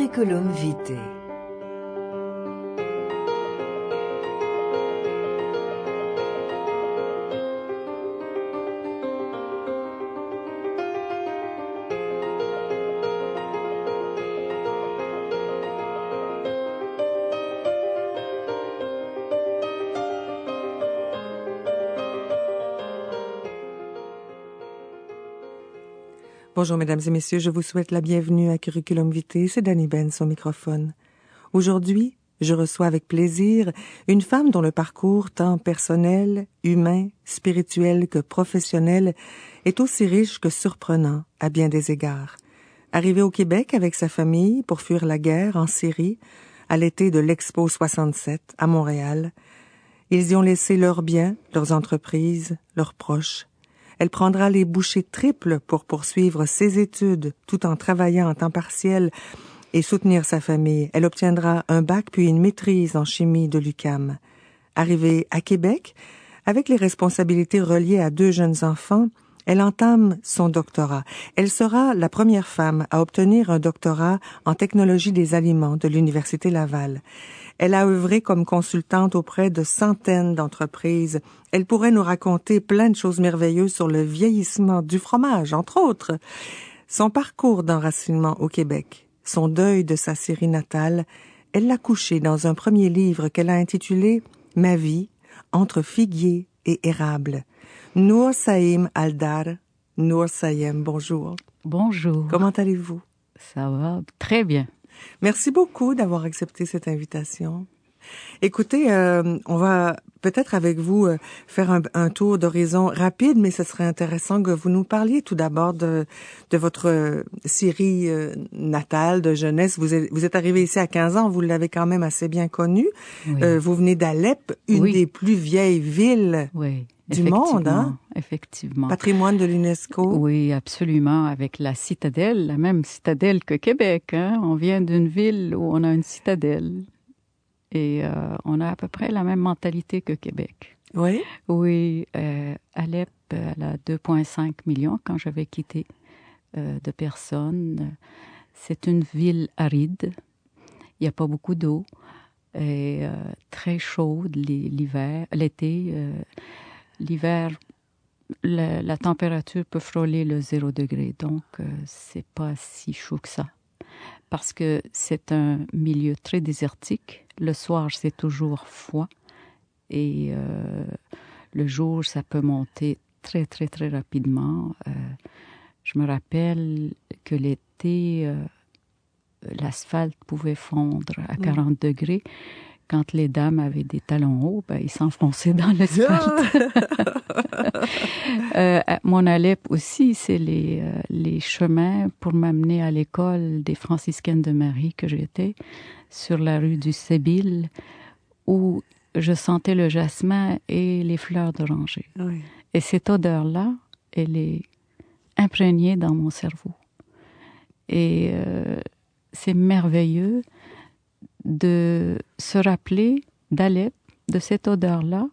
Curriculum Vitae. Bonjour mesdames et messieurs, je vous souhaite la bienvenue à Curriculum Vitae, c'est Dani Benz au microphone. Aujourd'hui, je reçois avec plaisir une femme dont le parcours tant personnel, humain, spirituel que professionnel est aussi riche que surprenant à bien des égards. Arrivée au Québec avec sa famille pour fuir la guerre en Syrie, à l'été de l'Expo 67 à Montréal, ils y ont laissé leurs biens, leurs entreprises, leurs proches. Elle prendra les bouchées triples pour poursuivre ses études tout en travaillant en temps partiel et soutenir sa famille. Elle obtiendra un bac puis une maîtrise en chimie de l'UQAM. Arrivée à Québec, avec les responsabilités reliées à 2 jeunes enfants, elle entame son doctorat. Elle sera la première femme à obtenir un doctorat en technologie des aliments de l'Université Laval. Elle a œuvré comme consultante auprès de centaines d'entreprises. Elle pourrait nous raconter plein de choses merveilleuses sur le vieillissement du fromage, entre autres. Son parcours d'enracinement au Québec, son deuil de sa Syrie natale, elle l'a couché dans un premier livre qu'elle a intitulé « Ma vie, entre figuier et érable ». Nour Saïm Aldar. Nour Saïm, bonjour. Bonjour. Comment allez-vous? Ça va très bien. Merci beaucoup d'avoir accepté cette invitation. Écoutez, on va peut-être avec vous faire un tour d'horizon rapide, mais ce serait intéressant que vous nous parliez tout d'abord de votre Syrie natale, de jeunesse. Vous êtes arrivé ici à 15 ans, vous l'avez quand même assez bien connu. Oui. Vous venez d'Alep, une des plus vieilles villes du monde, hein? Effectivement. Patrimoine de l'UNESCO. Oui, absolument, avec la citadelle, la même citadelle que Québec, hein? On vient d'une ville où on a une citadelle. Et on a à peu près la même mentalité que Québec. Oui? Oui, Alep, elle a 2,5 millions quand j'avais quitté de personnes. C'est une ville aride. Il n'y a pas beaucoup d'eau. Et très chaude l'hiver, l'été. L'hiver, la température peut frôler le 0 degré. Donc, c'est pas si chaud que ça. Parce que c'est un milieu très désertique. Le soir, c'est toujours froid. Et le jour, ça peut monter très, très, très rapidement. Je me rappelle que l'été, l'asphalte pouvait fondre à 40 degrés. Quand les dames avaient des talons hauts, ils s'enfonçaient dans l'asphalte. Mon Alep aussi, c'est les chemins pour m'amener à l'école des franciscaines de Marie que j'étais, sur la rue du Sébil, où je sentais le jasmin et les fleurs d'oranger. Oui. Et cette odeur-là, elle est imprégnée dans mon cerveau. Et c'est merveilleux de se rappeler d'Alep, de cette odeur-là,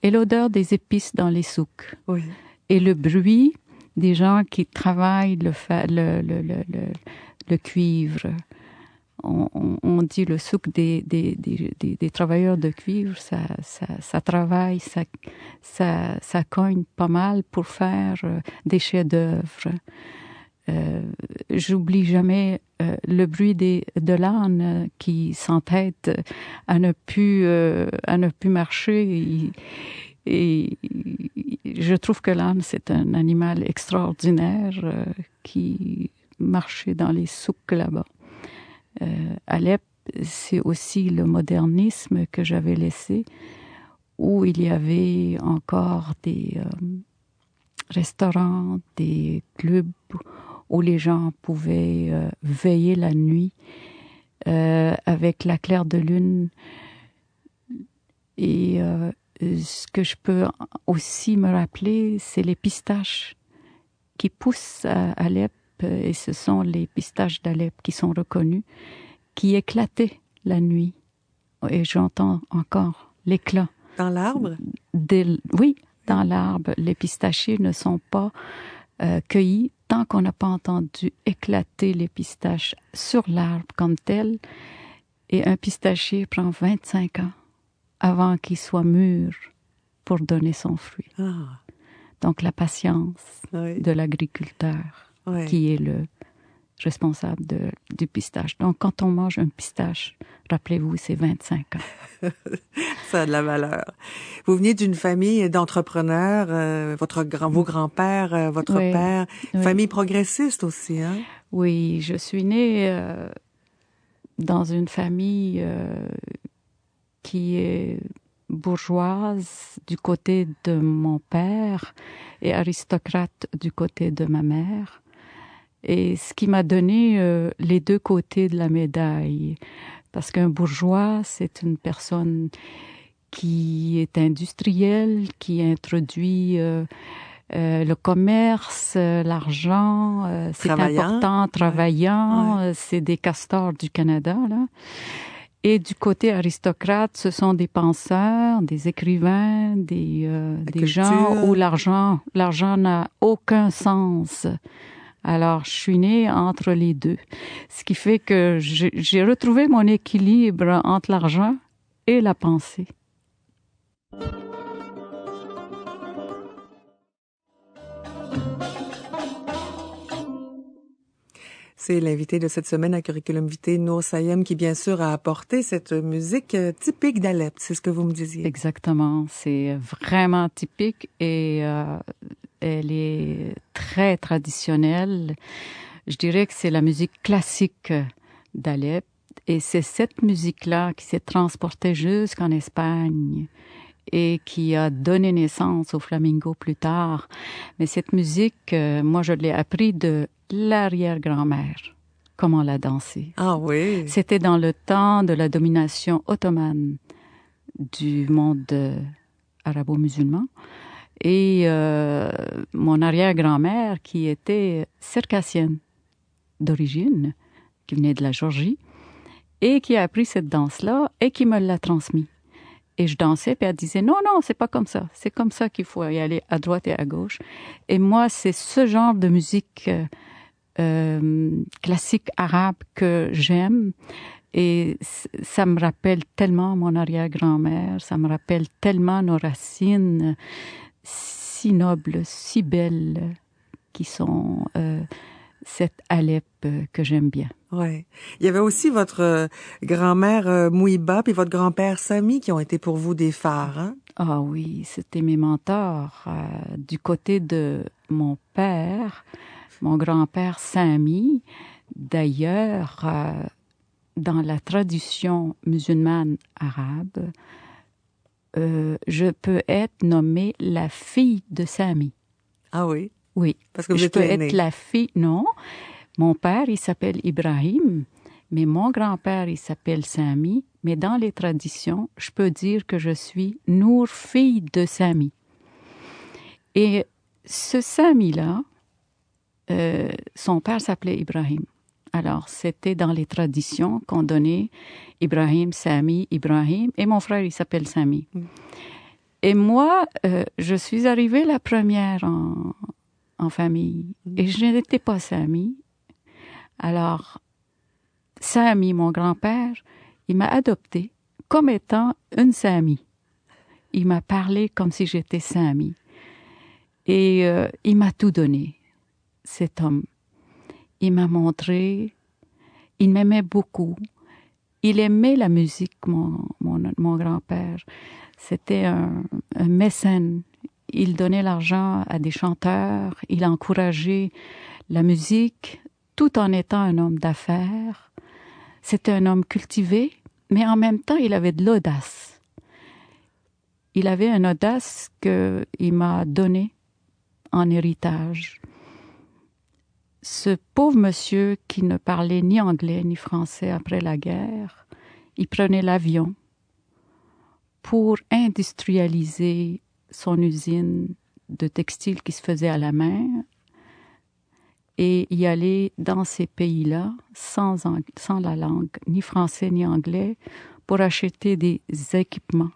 et l'odeur des épices dans les souks. Oui. Et le bruit des gens qui travaillent le cuivre. On dit le souk des travailleurs de cuivre, ça travaille, ça cogne pas mal pour faire des chefs-d'œuvre. J'oublie jamais le bruit de l'âne qui s'entête à ne plus marcher. Et je trouve que l'âne, c'est un animal extraordinaire qui marchait dans les souks là-bas. Alep, c'est aussi le modernisme que j'avais laissé, où il y avait encore des restaurants, des clubs où les gens pouvaient veiller la nuit avec la claire de lune. Et ce que je peux aussi me rappeler, c'est les pistaches qui poussent à Alep, et ce sont les pistaches d'Alep qui sont reconnus, qui éclataient la nuit. Et j'entends encore l'éclat. Dans l'arbre? Oui, dans l'arbre. Les pistachiers ne sont pas cueillis tant qu'on n'a pas entendu éclater les pistaches sur l'arbre comme tel. Et un pistachier prend 25 ans avant qu'il soit mûr pour donner son fruit. Ah. Donc la patience de l'agriculteur qui est le responsable du pistache. Donc quand on mange un pistache, rappelez-vous, c'est 25 ans. Ça a de la valeur. Vous veniez d'une famille d'entrepreneurs, vos grands-pères, votre père, famille progressiste aussi, hein? Oui, je suis née dans une famille qui est bourgeoise du côté de mon père et aristocrate du côté de ma mère. Et ce qui m'a donné les deux côtés de la médaille. Parce qu'un bourgeois, c'est une personne qui est industrielle, qui introduit le commerce, l'argent, c'est important, travaillant, c'est des castors du Canada, là. Et du côté aristocrate, ce sont des penseurs, des écrivains, des gens où l'argent n'a aucun sens. Alors, je suis née entre les deux. Ce qui fait que j'ai retrouvé mon équilibre entre l'argent et la pensée. C'est l'invité de cette semaine à Curriculum Vitae, Nour Sayem, qui bien sûr a apporté cette musique typique d'Alep. C'est ce que vous me disiez. Exactement. C'est vraiment typique et elle est très traditionnelle. Je dirais que c'est la musique classique d'Alep. Et c'est cette musique-là qui s'est transportée jusqu'en Espagne et qui a donné naissance au flamenco plus tard. Mais cette musique, moi, je l'ai appris de l'arrière-grand-mère, comment la danser. Ah oui. C'était dans le temps de la domination ottomane du monde arabo-musulman. Et mon arrière-grand-mère, qui était circassienne d'origine, qui venait de la Géorgie, et qui a appris cette danse-là et qui me l'a transmise. Et je dansais, puis elle disait, non, c'est pas comme ça. C'est comme ça qu'il faut y aller à droite et à gauche. Et moi, c'est ce genre de musique classique arabe que j'aime. Et ça me rappelle tellement mon arrière-grand-mère, ça me rappelle tellement nos racines si nobles, si belles, qui sont cette Alep que j'aime bien. Ouais. Il y avait aussi votre grand-mère Mouiba puis votre grand-père Sami qui ont été pour vous des phares, hein? Ah oui, c'était mes mentors. Du côté de mon père, mon grand-père Sami, d'ailleurs, dans la tradition musulmane arabe, je peux être nommée la fille de Sami. Ah oui? Oui. Parce que vous je êtes peux l'aînée. être la fille, non. Mon père, il s'appelle Ibrahim, mais mon grand-père, il s'appelle Sami. Mais dans les traditions, je peux dire que je suis Nour, fille de Sami. Et ce Sami-là, son père s'appelait Ibrahim. Alors, c'était dans les traditions qu'on donnait Ibrahim, Sami, Ibrahim, et mon frère, il s'appelle Sami. Et moi, je suis arrivée la première en famille, et je n'étais pas Sami. Alors, Sami, mon grand-père, il m'a adoptée comme étant une Sami. Il m'a parlé comme si j'étais Sami. Et il m'a tout donné, cet homme. Il m'a montré, il m'aimait beaucoup. Il aimait la musique, mon grand-père. C'était un mécène. Il donnait l'argent à des chanteurs, il encourageait la musique, tout en étant un homme d'affaires. C'était un homme cultivé, mais en même temps, il avait de l'audace. Il avait une audace qu'il m'a donnée en héritage. Ce pauvre monsieur qui ne parlait ni anglais ni français après la guerre, il prenait l'avion pour industrialiser son usine de textile qui se faisait à la main et y aller dans ces pays-là sans la langue, ni français ni anglais, pour acheter des équipements.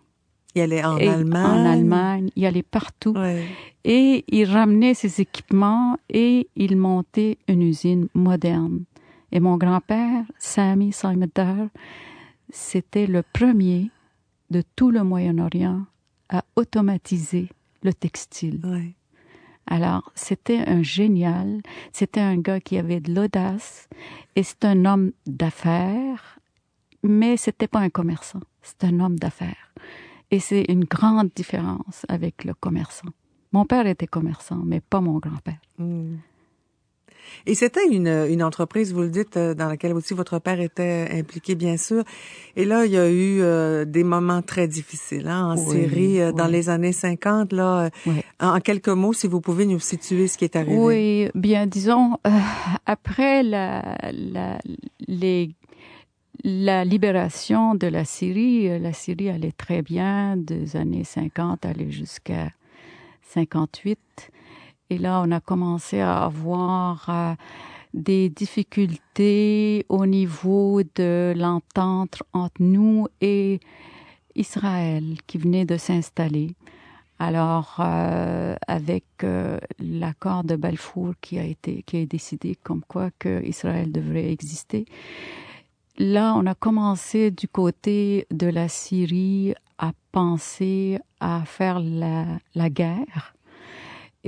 Il allait en Et Allemagne. En Allemagne, il allait partout. Ouais. Et il ramenait ses équipements et il montait une usine moderne. Et mon grand-père, Sami Saimedar, c'était le premier de tout le Moyen-Orient à automatiser le textile. Ouais. Alors, c'était un génial, c'était un gars qui avait de l'audace et c'est un homme d'affaires, mais c'était pas un commerçant, c'est un homme d'affaires. Et c'est une grande différence avec le commerçant. Mon père était commerçant, mais pas mon grand-père. Mm. Et c'était une entreprise, vous le dites, dans laquelle aussi votre père était impliqué, bien sûr. Et là, il y a eu des moments très difficiles en Syrie, dans les années 50. Là, en quelques mots, si vous pouvez nous situer ce qui est arrivé. Oui, bien, disons, après la libération de la Syrie allait très bien, des années 50, allait jusqu'à 58. Et là, on a commencé à avoir des difficultés au niveau de l'entente entre nous et Israël qui venait de s'installer. Alors, avec l'accord de Balfour qui est décidé comme quoi que Israël devrait exister, là, on a commencé du côté de la Syrie à penser à faire la guerre.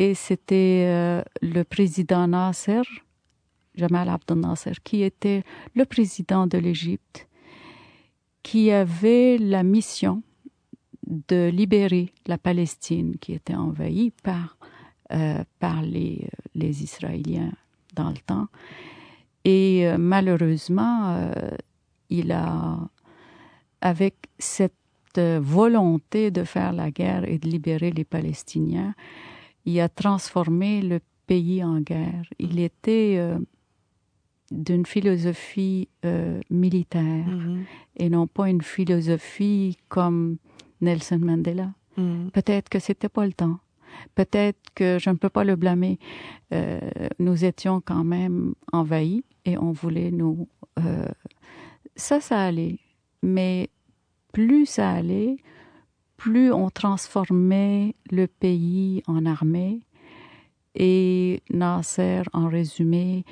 Et c'était le président Nasser, Jamal Abdel Nasser, qui était le président de l'Égypte, qui avait la mission de libérer la Palestine, qui était envahie par les Israéliens dans le temps. Et malheureusement, il a, avec cette volonté de faire la guerre et de libérer les Palestiniens, il a transformé le pays en guerre. Il était d'une philosophie militaire et non pas une philosophie comme Nelson Mandela. Peut-être que c'était pas le temps. Peut-être que je ne peux pas le blâmer. Nous étions quand même envahis et on voulait nous... Ça allait. Mais plus ça allait, plus on transformait le pays en armée. Et Nasser, en résumé,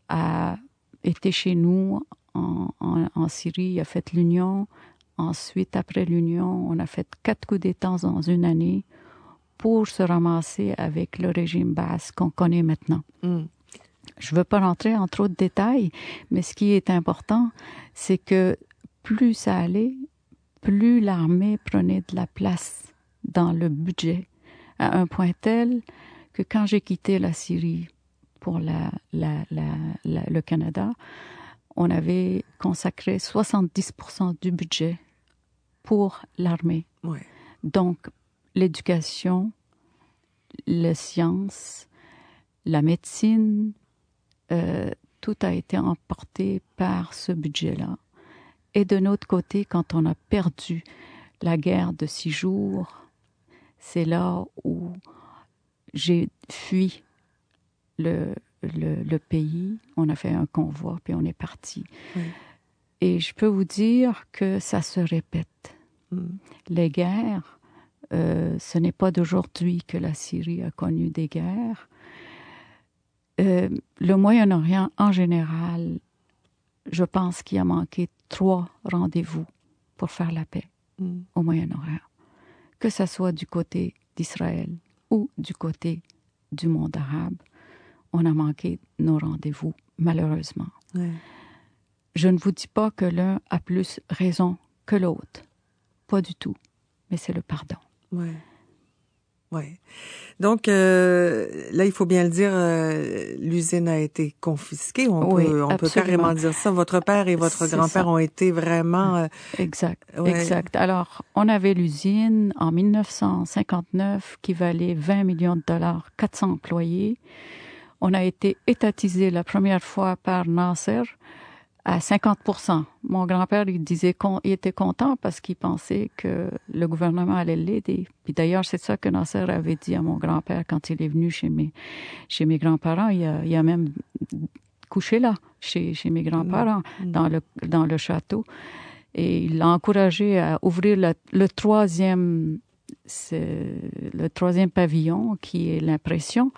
a été chez nous en Syrie, il a fait l'Union. Ensuite, après l'Union, on a fait 4 coups d'État dans une année pour se ramasser avec le régime Baas qu'on connaît maintenant. Je ne veux pas rentrer en trop de détails, mais ce qui est important, c'est que plus ça allait, plus l'armée prenait de la place dans le budget, à un point tel que quand j'ai quitté la Syrie pour le Canada, on avait consacré 70% du budget pour l'armée. Ouais. Donc, l'éducation, les sciences, la médecine, tout a été emporté par ce budget-là. Et de notre côté, quand on a perdu la guerre de 6 jours, c'est là où j'ai fui le pays. On a fait un convoi, puis on est parti. Oui. Et je peux vous dire que ça se répète. Les guerres, ce n'est pas d'aujourd'hui que la Syrie a connu des guerres. Le Moyen-Orient, en général, je pense qu'il a manqué 3 rendez-vous pour faire la paix au Moyen-Orient. Que ce soit du côté d'Israël ou du côté du monde arabe, on a manqué nos rendez-vous, malheureusement. Ouais. Je ne vous dis pas que l'un a plus raison que l'autre. Pas du tout. Mais c'est le pardon. Oui. Oui. Donc, là, il faut bien le dire, l'usine a été confisquée. On peut carrément dire ça. Votre père et votre grand-père ont été vraiment... Exact, exact. Alors, on avait l'usine en 1959 qui valait 20 millions de dollars, 400 employés. On a été étatisé la première fois par Nasser à 50%. Mon grand-père, il disait qu'il était content parce qu'il pensait que le gouvernement allait l'aider. Puis d'ailleurs, c'est ça que Nasser avait dit à mon grand-père quand il est venu chez mes grands-parents. Il a même couché là, chez mes grands-parents, dans le château. Et il l'a encouragé à ouvrir le troisième pavillon, qui est l'impression.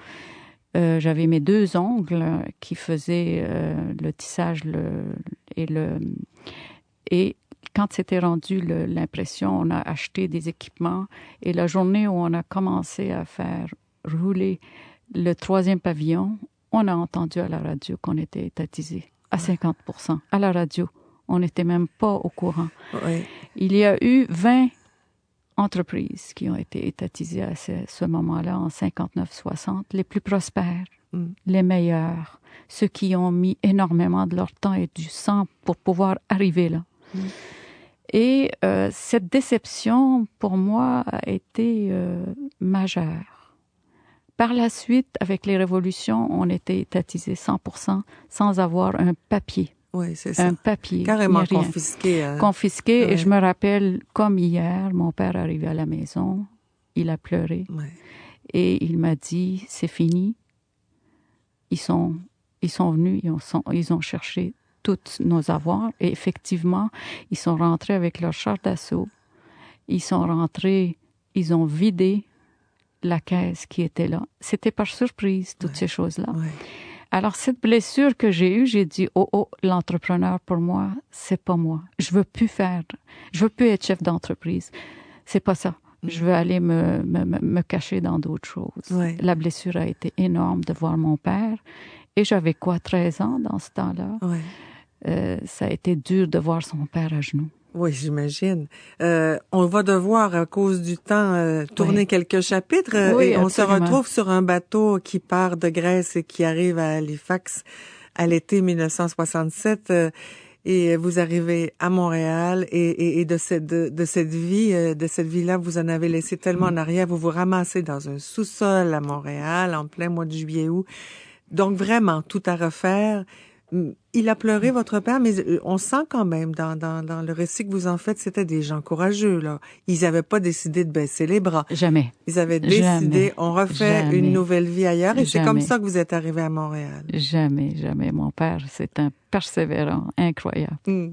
J'avais mes 2 oncles qui faisaient le tissage et quand c'était rendu l'impression, on a acheté des équipements. Et la journée où on a commencé à faire rouler le 3e pavillon, on a entendu à la radio qu'on était étatisé à 50%. À la radio, on n'était même pas au courant. Oui. Il y a eu 20 entreprises qui ont été étatisées à ce moment-là, en 59-60, les plus prospères, les meilleurs, ceux qui ont mis énormément de leur temps et du sang pour pouvoir arriver là. Et cette déception, pour moi, a été majeure. Par la suite, avec les révolutions, on était étatisé 100% sans avoir un papier. Oui, c'est ça. Un papier. Carrément confisqué. Hein? Confisqué. Ouais. Et je me rappelle, comme hier, mon père arrivait à la maison, il a pleuré. Ouais. Et il m'a dit, c'est fini. Ils sont venus, ils ont cherché tous nos avoirs. Et effectivement, ils sont rentrés avec leur char d'assaut. Ils sont rentrés, ils ont vidé la caisse qui était là. C'était par surprise, toutes ces choses-là. Ouais. Alors, cette blessure que j'ai eue, j'ai dit, l'entrepreneur, pour moi, c'est pas moi. Je veux plus être chef d'entreprise. C'est pas ça. Je veux aller me cacher dans d'autres choses. Ouais. La blessure a été énorme de voir mon père. Et j'avais 13 ans dans ce temps-là. Ouais. Ça a été dur de voir son père à genoux. Oui, j'imagine. On va devoir, à cause du temps, tourner quelques chapitres. Et on se retrouve sur un bateau qui part de Grèce et qui arrive à Halifax à l'été 1967. Et vous arrivez à Montréal et de cette vie-là, vous en avez laissé tellement en arrière. Vous vous ramassez dans un sous-sol à Montréal en plein mois de juillet-août. Donc vraiment, tout à refaire. Il a pleuré, votre père, mais on sent quand même dans le récit que vous en faites, c'était des gens courageux, là. Ils n'avaient pas décidé de baisser les bras. Jamais. Ils avaient décidé, on refait une nouvelle vie ailleurs, et c'est comme ça que vous êtes arrivé à Montréal. Jamais. Mon père, c'est un persévérant incroyable.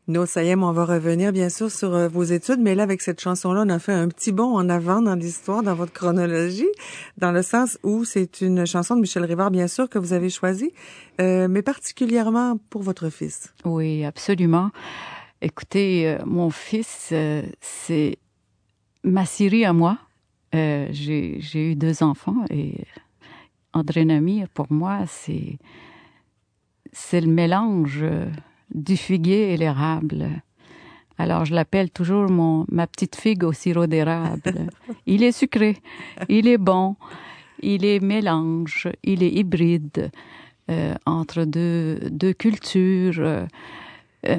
Nous, ça y est, on va revenir bien sûr sur vos études, mais là, avec cette chanson-là, on a fait un petit bond en avant dans l'histoire, dans votre chronologie, dans le sens où c'est une chanson de Michel Rivard, bien sûr, que vous avez choisie, mais particulièrement pour votre fils. Oui, absolument. Écoutez, mon fils, c'est ma Syrie à moi. J'ai eu 2 enfants et André Namir, pour moi, c'est le mélange du figuier et l'érable. Alors, je l'appelle toujours ma petite figue au sirop d'érable. Il est sucré, il est bon, il est mélange, il est hybride entre deux cultures.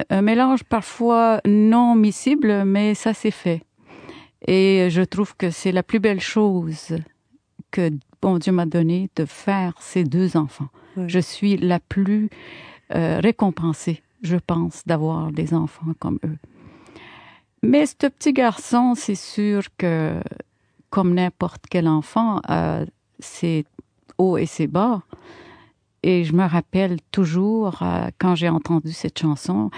Un mélange parfois non miscible, mais ça s'est fait. Et je trouve que c'est la plus belle chose que bon Dieu m'a donnée de faire ces 2 enfants. Oui. Je suis la plus récompensée, je pense, d'avoir des enfants comme eux. Mais ce petit garçon, c'est sûr que, comme n'importe quel enfant, c'est hauts et c'est bas. Et je me rappelle toujours, quand j'ai entendu cette chanson,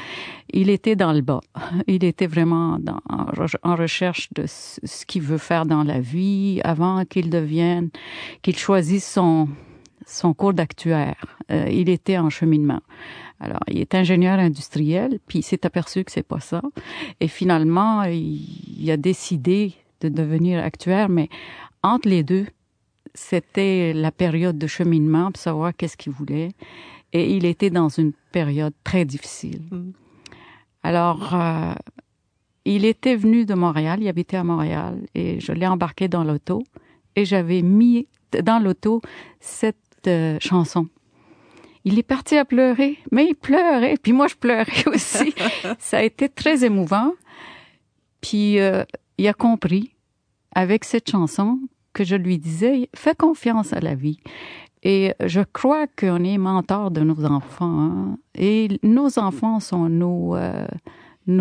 il était dans le bas. Il était vraiment en recherche de ce qu'il veut faire dans la vie avant qu'il choisisse son cours d'actuaire. Il était en cheminement. Alors, il est ingénieur industriel, puis il s'est aperçu que c'est pas ça. Et finalement, il a décidé de devenir actuaire, mais entre les deux, c'était la période de cheminement pour savoir qu'est-ce qu'il voulait. Et il était dans une période très difficile. Alors, il était venu de Montréal, il habitait à Montréal, et je l'ai embarqué dans l'auto, et j'avais mis dans l'auto cette chanson. Il est parti à pleurer, mais il pleurait, puis moi je pleurais aussi. Ça a été très émouvant. Puis il a compris, avec cette chanson, que je lui disais, fais confiance à la vie. Et je crois qu'on est mentor de nos enfants, hein? Et nos enfants sont nos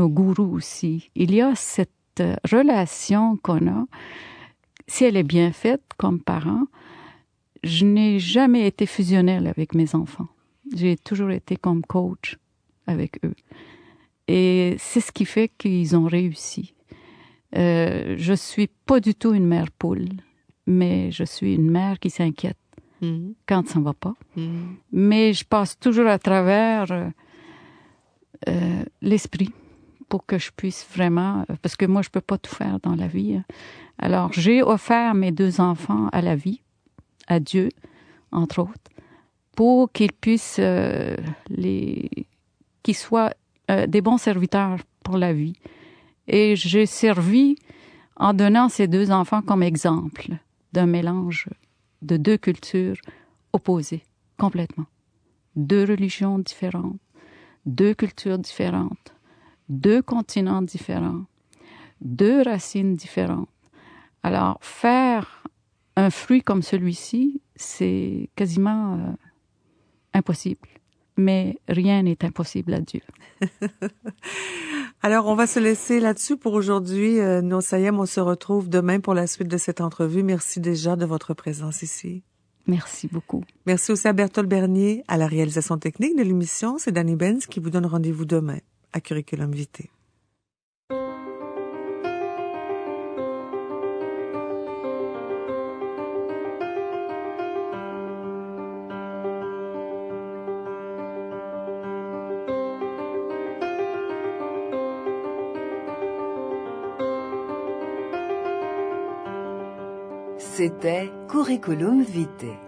gourous aussi. Il y a cette relation qu'on a, si elle est bien faite comme parent. Je n'ai jamais été fusionnelle avec mes enfants. J'ai toujours été comme coach avec eux. Et c'est ce qui fait qu'ils ont réussi. Je suis pas du tout une mère poule, mais je suis une mère qui s'inquiète quand ça ne va pas. Mais je passe toujours à travers l'esprit pour que je puisse vraiment... Parce que moi, je peux pas tout faire dans la vie. Alors, j'ai offert mes 2 enfants à la vie, à Dieu, entre autres, pour qu'ils puissent qu'ils soient des bons serviteurs pour la vie. Et j'ai servi en donnant ces 2 enfants comme exemple d'un mélange de 2 cultures opposées, complètement. 2 religions différentes, 2 cultures différentes, 2 continents différents, 2 racines différentes. Alors, faire un fruit comme celui-ci, c'est quasiment impossible. Mais rien n'est impossible à Dieu. Alors, on va se laisser là-dessus pour aujourd'hui. Nous, Sayem, on se retrouve demain pour la suite de cette entrevue. Merci déjà de votre présence ici. Merci beaucoup. Merci aussi à Berthold Bernier, à la réalisation technique de l'émission. C'est Danny Benz qui vous donne rendez-vous demain à Curriculum Vitae. C'était Curriculum Vitae.